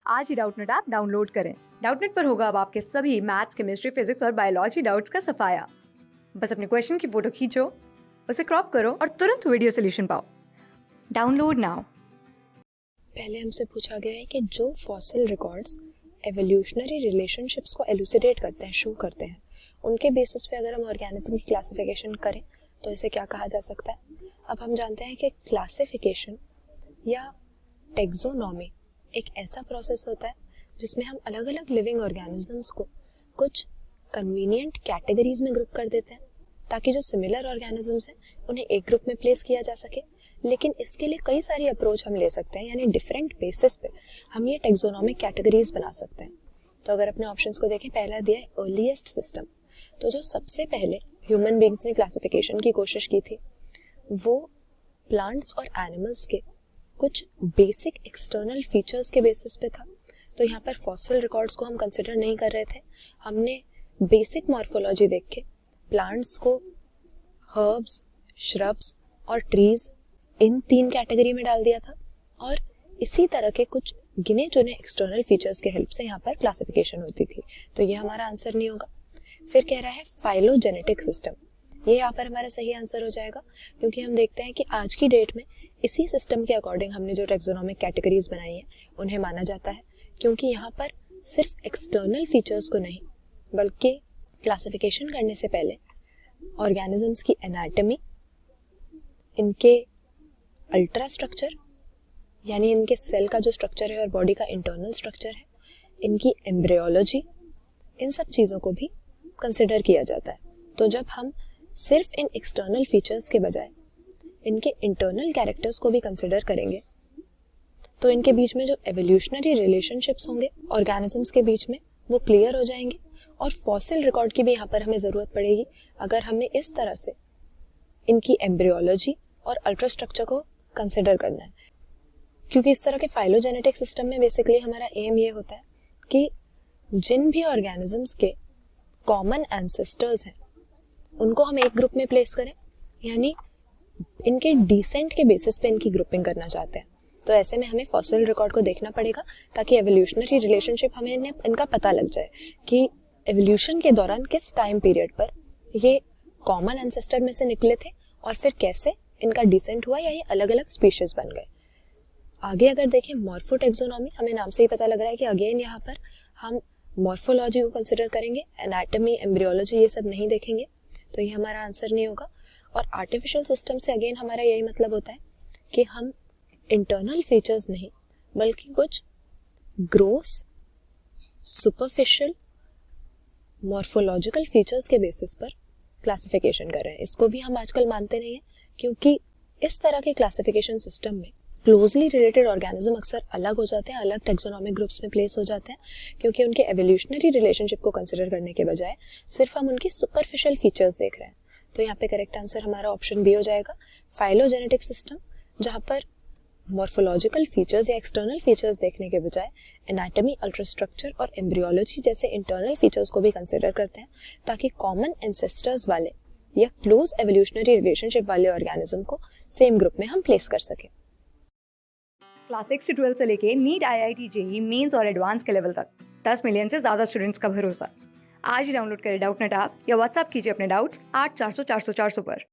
आज ही Doubtnut app download करें। Doubtnut पर होगा अब आपके सभी मैथ्स, केमिस्ट्री, फिजिक्स और बायोलॉजी डाउट्स का सफाया। बस अपने क्वेश्चन की फोटो खींचो, उसे क्रॉप करो और तुरंत वीडियो सोल्यूशन पाओ। Download now. पहले हमसे पूछा गया है कि जो फॉसिल रिकॉर्ड्स एवोल्यूशनरी रिलेशनशिप्स को एलुसिडेट करते हैं, शो करते हैं, उनके बेसिस पे अगर हम ऑर्गेनिज्म की क्लासिफिकेशन करें तो इसे क्या कहा जा सकता है। अब हम जानते हैं कि क्लासिफिकेशन या टेक्सोनॉमी एक ऐसा प्रोसेस होता है जिसमें हम अलग अलग लिविंग ऑर्गेनिजम्स को कुछ कन्वीनियंट कैटेगरीज में ग्रुप कर देते हैं ताकि जो सिमिलर ऑर्गेनिजम्स हैं उन्हें एक ग्रुप में प्लेस किया जा सके। लेकिन इसके लिए कई सारी अप्रोच हम ले सकते हैं, यानी डिफरेंट बेसिस पे हम ये टेक्सोनॉमिक कैटेगरीज बना सकते हैं। तो अगर अपने ऑप्शंस को देखें, पहला दिया है अर्लीस्ट सिस्टम। तो जो सबसे पहले ह्यूमन बींग्स ने क्लासिफिकेशन की कोशिश की थी वो प्लांट्स और एनिमल्स के कुछ बेसिक एक्सटर्नल फीचर्स के बेसिस पे था। तो यहाँ पर फॉसिल रिकॉर्ड्स को हम कंसिडर नहीं कर रहे थे। हमने बेसिक मॉर्फोलॉजी देख के प्लांट्स को हर्ब्स, श्रब्स और ट्रीज इन 3 कैटेगरी में डाल दिया था और इसी तरह के कुछ गिने चुने एक्सटर्नल फीचर्स के हेल्प से यहाँ पर क्लासिफिकेशन होती थी। तो ये हमारा आंसर नहीं होगा। फिर कह रहा है फाइलोजेनेटिक सिस्टम। ये यहाँ पर हमारा सही आंसर हो जाएगा, क्योंकि हम देखते हैं कि आज की डेट में इसी सिस्टम के अकॉर्डिंग हमने जो टेक्सोनॉमिक कैटेगरीज बनाई हैं उन्हें माना जाता है, क्योंकि यहाँ पर सिर्फ एक्सटर्नल फीचर्स को नहीं बल्कि क्लासिफिकेशन करने से पहले ऑर्गेनिजम्स की एनाटॉमी, इनके अल्ट्रा स्ट्रक्चर यानी इनके सेल का जो स्ट्रक्चर है और बॉडी का इंटरनल स्ट्रक्चर है, इनकी एम्ब्रियोलॉजी, इन सब चीज़ों को भी कंसिडर किया जाता है। तो जब हम सिर्फ इन एक्सटर्नल फीचर्स के बजाय इनके इंटरनल कैरेक्टर्स को भी कंसिडर करेंगे तो इनके बीच में जो एवोल्यूशनरी रिलेशनशिप्स होंगे ऑर्गेनिजम्स के बीच में वो क्लियर हो जाएंगे और फॉसिल रिकॉर्ड की भी यहाँ पर हमें ज़रूरत पड़ेगी अगर हमें इस तरह से इनकी एम्ब्रियोलॉजी और अल्ट्रा स्ट्रक्चर को कंसिडर करना है। क्योंकि इस तरह के फाइलोजेनेटिक सिस्टम में बेसिकली हमारा एम ये होता है कि जिन भी ऑर्गेनिजम्स के कॉमन एंसेस्टर्स हैं उनको हम एक ग्रुप में प्लेस करें, यानी इनके डिसेंट के बेसिस पे इनकी ग्रुपिंग करना चाहते हैं। तो ऐसे में हमें फॉसिल रिकॉर्ड को देखना पड़ेगा ताकि एवोल्यूशनरी रिलेशनशिप हमें इनका पता लग जाए कि एवोल्यूशन के दौरान किस टाइम पीरियड पर ये कॉमन एंसेस्टर में से निकले थे और फिर कैसे इनका डिसेंट हुआ या ये अलग अलग स्पीशीज बन गए। आगे अगर देखें मॉर्फोटेक्सोनॉमी, हमें नाम से ही पता लग रहा है कि अगेन यहाँ पर हम मॉर्फोलॉजी को कंसिडर करेंगे, एनाटॉमी, एम्ब्रियोलॉजी ये सब नहीं देखेंगे। तो ये हमारा आंसर नहीं होगा। और आर्टिफिशियल सिस्टम से अगेन हमारा यही मतलब होता है कि हम इंटरनल फीचर्स नहीं बल्कि कुछ ग्रोस, सुपरफिशियल, मॉर्फोलॉजिकल फीचर्स के बेसिस पर क्लासिफिकेशन कर रहे हैं। इसको भी हम आजकल मानते नहीं हैं, क्योंकि इस तरह के क्लासिफिकेशन सिस्टम में क्लोजली रिलेटेड ऑर्गेनिज्म अक्सर अलग हो जाते हैं, अलग टेक्सोनॉमिक ग्रुप्स में प्लेस हो जाते हैं, क्योंकि उनके एवोल्यूशनरी रिलेशनशिप को कंसिडर करने के बजाय सिर्फ हम उनकी सुपरफिशियल फीचर्स देख रहे हैं। तो यहाँ पे करेक्ट आंसर हमारा ऑप्शन बी हो जाएगा, फाइलोजेनेटिक सिस्टम, जहाँ पर मॉर्फोलॉजिकल फीचर्स या एक्सटर्नल फीचर्स देखने के बजाय एनाटॉमी, अल्ट्रा स्ट्रक्चर और एम्ब्रियोलॉजी जैसे इंटरनल फीचर्स को भी कंसिडर करते हैं ताकि कॉमन एंसेस्टर्स वाले या क्लोज एवोल्यूशनरी रिलेशनशिप वाले ऑर्गेनिज्म को सेम ग्रुप में हम प्लेस कर सकें। क्लास 6 से 12 से लेके नीट, IIT, JEE मेंस और एडवांस के लेवल तक 10 मिलियन से ज़्यादा स्टूडेंट्स का भरोसा। आज ही डाउनलोड करें डाउटनेट ऐप या व्हाट्सएप कीजिए अपने डाउट्स 8400 400 400 पर।